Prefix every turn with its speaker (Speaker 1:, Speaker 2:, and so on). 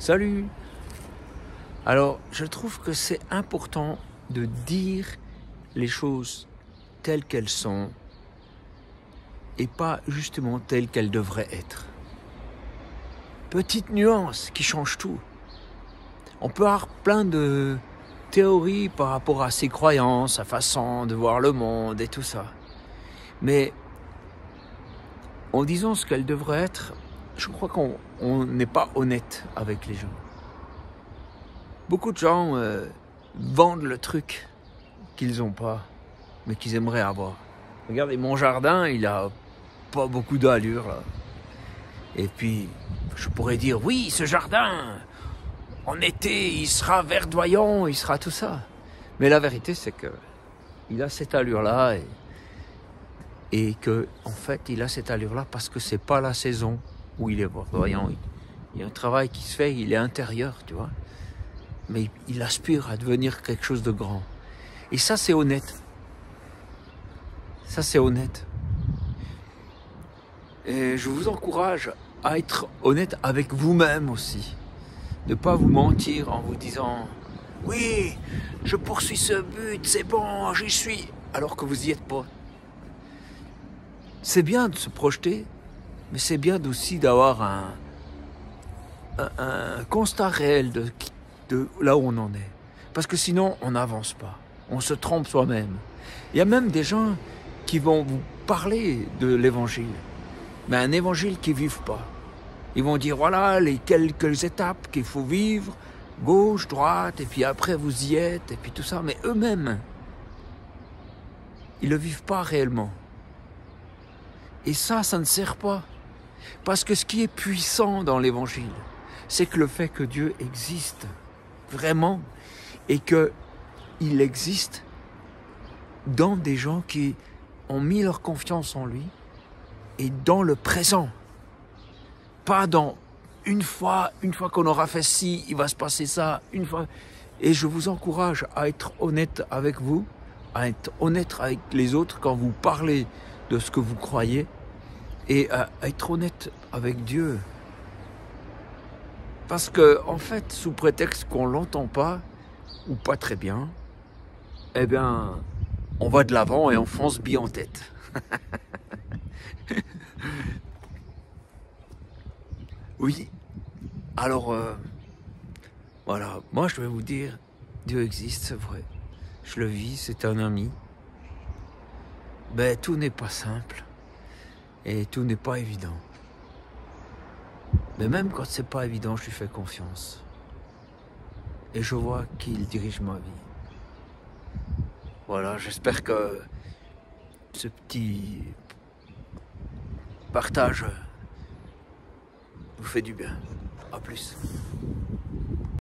Speaker 1: Salut! Alors, je trouve que c'est important de dire les choses telles qu'elles sont et pas justement telles qu'elles devraient être. Petite nuance qui change tout. On peut avoir plein de théories par rapport à ses croyances, sa façon de voir le monde et tout ça. Mais en disant ce qu'elles devraient être, je crois qu'on n'est pas honnête avec les gens. Beaucoup de gens vendent le truc qu'ils n'ont pas, mais qu'ils aimeraient avoir. Regardez, mon jardin, il a pas beaucoup d'allure, là. Et puis, je pourrais dire, oui, ce jardin, en été, il sera verdoyant, il sera tout ça. Mais la vérité, c'est que il a cette allure-là et que, en fait, il a cette allure-là parce que c'est pas la saison où il est verdoyant. Il y a un travail qui se fait, il est intérieur, tu vois. Mais il aspire à devenir quelque chose de grand. Et ça, c'est honnête. Ça, c'est honnête. Et je vous encourage à être honnête avec vous-même aussi. Ne pas vous mentir en vous disant « Oui, je poursuis ce but, c'est bon, j'y suis », alors que vous n'y êtes pas. C'est bien de se projeter, mais c'est bien aussi d'avoir un constat réel de là où on en est. Parce que sinon, on n'avance pas. On se trompe soi-même. Il y a même des gens qui vont vous parler de l'évangile, mais un évangile qu'ils ne vivent pas. Ils vont dire, voilà, les quelques étapes qu'il faut vivre, gauche, droite, et puis après vous y êtes, et puis tout ça. Mais eux-mêmes, ils ne le vivent pas réellement. Et ça ne sert pas. Parce que ce qui est puissant dans l'évangile, c'est que le fait que Dieu existe vraiment et qu'il existe dans des gens qui ont mis leur confiance en lui et dans le présent. Pas dans une fois qu'on aura fait ci, il va se passer ça, une fois. Et je vous encourage à être honnête avec vous, à être honnête avec les autres quand vous parlez de ce que vous croyez et à être honnête avec Dieu. Parce que, en fait, sous prétexte qu'on l'entend pas, ou pas très bien, eh bien, on va de l'avant et on fonce bien en tête. Oui, alors, voilà, moi je vais vous dire, Dieu existe, c'est vrai. Je le vis, c'est un ami. Mais tout n'est pas simple et tout n'est pas évident. Mais même quand c'est pas évident, je lui fais confiance. Et je vois qu'il dirige ma vie. Voilà, j'espère que ce petit partage vous fait du bien. À plus.